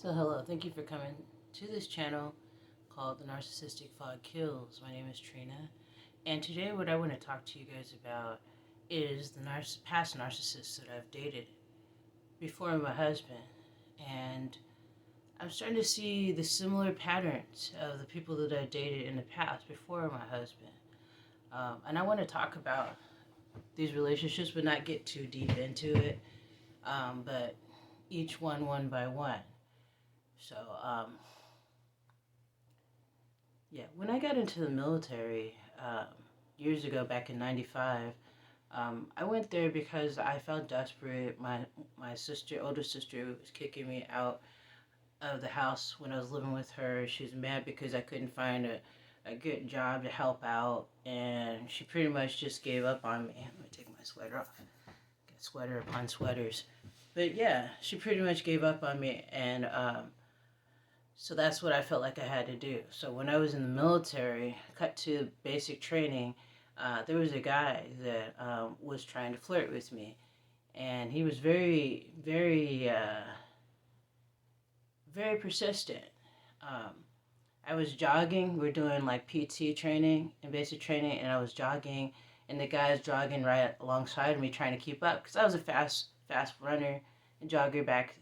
So hello, thank you for coming to this channel called The Narcissistic Fog Kills. My name is Trina, and today what I want to talk to you guys about is the past narcissists that I've dated before my husband. And I'm starting to see the similar patterns of the people that I dated in the past before my husband. And I want to talk about these relationships, but not get too deep into it, but each one by one. So, when I got into the military years ago, back in '95, I went there because I felt desperate. My sister, older sister, was kicking me out of the house when I was living with her. She was mad because I couldn't find a good job to help out, and she pretty much just gave up on me. Let me take my sweater off. Got sweater upon sweaters. But yeah, she pretty much gave up on me, and so that's what I felt like I had to do. So when I was in the military, cut to basic training, there was a guy that was trying to flirt with me, and he was very persistent. Um, I was jogging. We're doing like PT training and basic training, and I was jogging, and the guy's jogging right alongside me, trying to keep up because I was a fast runner and jogger back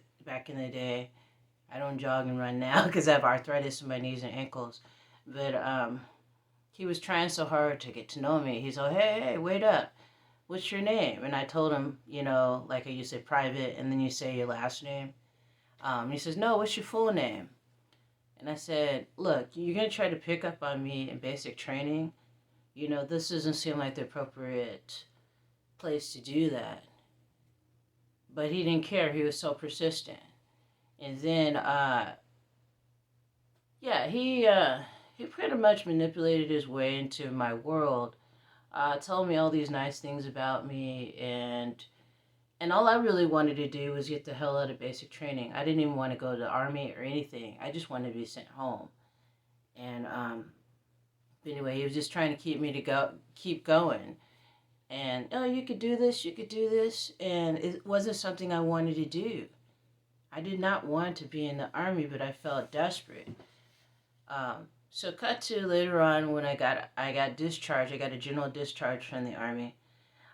in the day. I don't jog and run now because I have arthritis in my knees and ankles. But he was trying so hard to get to know me. He's like, hey, wait up. What's your name? And I told him, like you say private, and then you say your last name. He says, no, what's your full name? And I said, look, you're going to try to pick up on me in basic training. This doesn't seem like the appropriate place to do that. But he didn't care. He was so persistent. And then, he pretty much manipulated his way into my world, told me all these nice things about me, and all I really wanted to do was get the hell out of basic training. I didn't even want to go to the army or anything. I just wanted to be sent home. And but anyway, he was just trying to keep going. And oh, you could do this, and it wasn't something I wanted to do. I did not want to be in the army, but I felt desperate. So cut to later on when I got discharged. I got a general discharge from the army.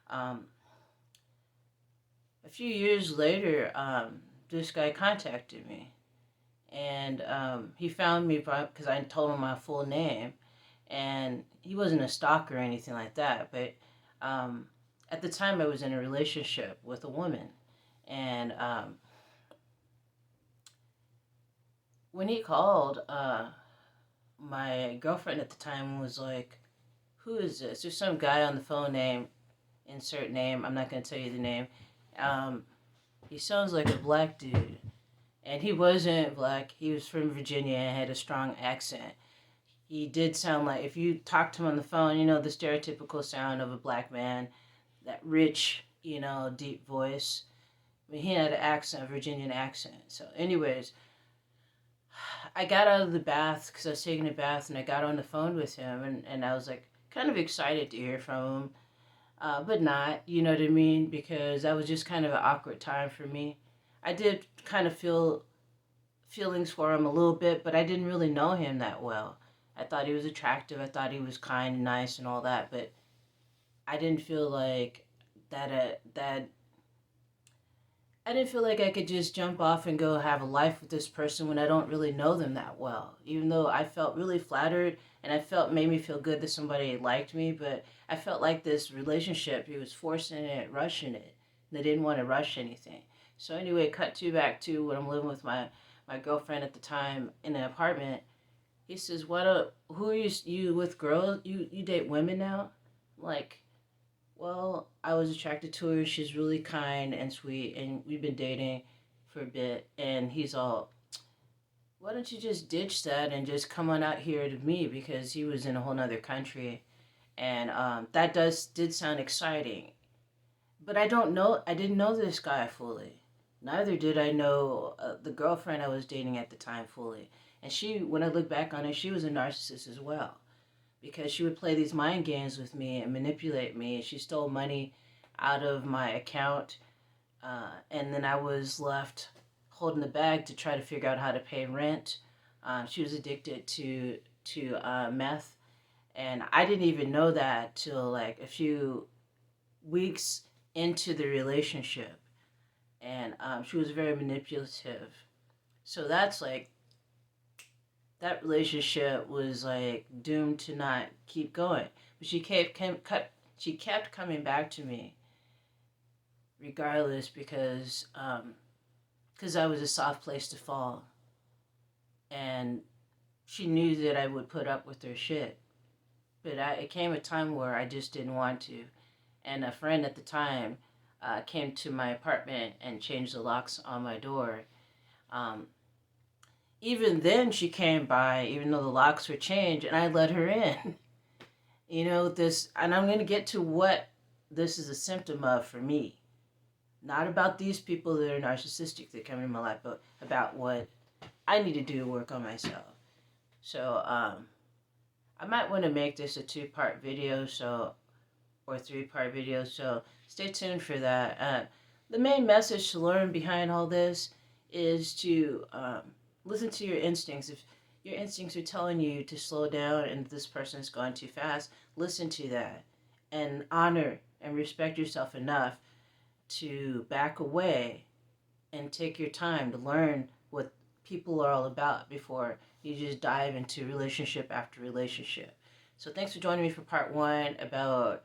A few years later, this guy contacted me, and he found me because I told him my full name, and he wasn't a stalker or anything like that. But at the time, I was in a relationship with a woman, and when he called, my girlfriend at the time was like, who is this? There's some guy on the phone name, insert name, I'm not going to tell you the name. He sounds like a black dude. And he wasn't black. He was from Virginia and had a strong accent. He did sound like, if you talk to him on the phone, the stereotypical sound of a black man, that rich, deep voice. I mean, he had an accent, a Virginian accent. So anyways, I got out of the bath because I was taking a bath, and I got on the phone with him, and I was like kind of excited to hear from him, but not, you know what I mean, because that was just kind of an awkward time for me. I did kind of feel feelings for him a little bit, but I didn't really know him that well. I thought he was attractive. I thought he was kind and nice and all that, but I didn't feel like that I didn't feel like I could just jump off and go have a life with this person when I don't really know them that well. Even though I felt really flattered and made me feel good that somebody liked me, but I felt like this relationship, he was forcing it, rushing it. And they didn't want to rush anything. So anyway, back to when I'm living with my girlfriend at the time in an apartment. He says, who are you with girls? You date women now? I'm like, well, I was attracted to her. She's really kind and sweet, and we've been dating for a bit. And he's all, why don't you just ditch that and just come on out here to me? Because he was in a whole nother country. And that did sound exciting. But I didn't know this guy fully. Neither did I know the girlfriend I was dating at the time fully. And when I look back on her, she was a narcissist as well, because she would play these mind games with me and manipulate me. She stole money out of my account, and then I was left holding the bag to try to figure out how to pay rent. She was addicted to meth, and I didn't even know that till like a few weeks into the relationship. And she was very manipulative. So that's like that relationship was like doomed to not keep going. But she kept coming back to me regardless because I was a soft place to fall, and she knew that I would put up with her shit. But it came a time where I just didn't want to, and a friend at the time came to my apartment and changed the locks on my door. Um, Even then, she came by, even though the locks were changed, and I let her in. And I'm going to get to what this is a symptom of for me. Not about these people that are narcissistic that come into my life, but about what I need to do to work on myself. So, I might want to make this a 2-part video, or 3-part video, so stay tuned for that. The main message to learn behind all this is to listen to your instincts. If your instincts are telling you to slow down and this person is going too fast, listen to that and honor and respect yourself enough to back away and take your time to learn what people are all about before you just dive into relationship after relationship. So thanks for joining me for part 1 about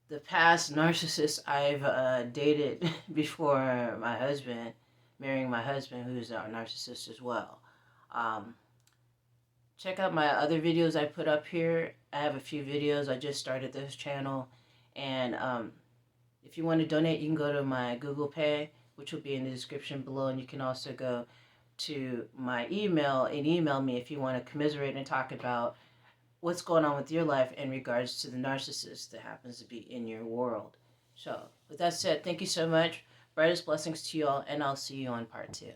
the past narcissists I've dated before marrying my husband, who's a narcissist as well. Check out my other videos I put up here. I have a few videos. I just started this channel, and if you want to donate, you can go to my Google Pay, which will be in the description below, and you can also go to my email and email me if you want to commiserate and talk about what's going on with your life in regards to the narcissist that happens to be in your world. So, with that said, thank you so much. Brightest blessings to you all, and I'll see you on part 2.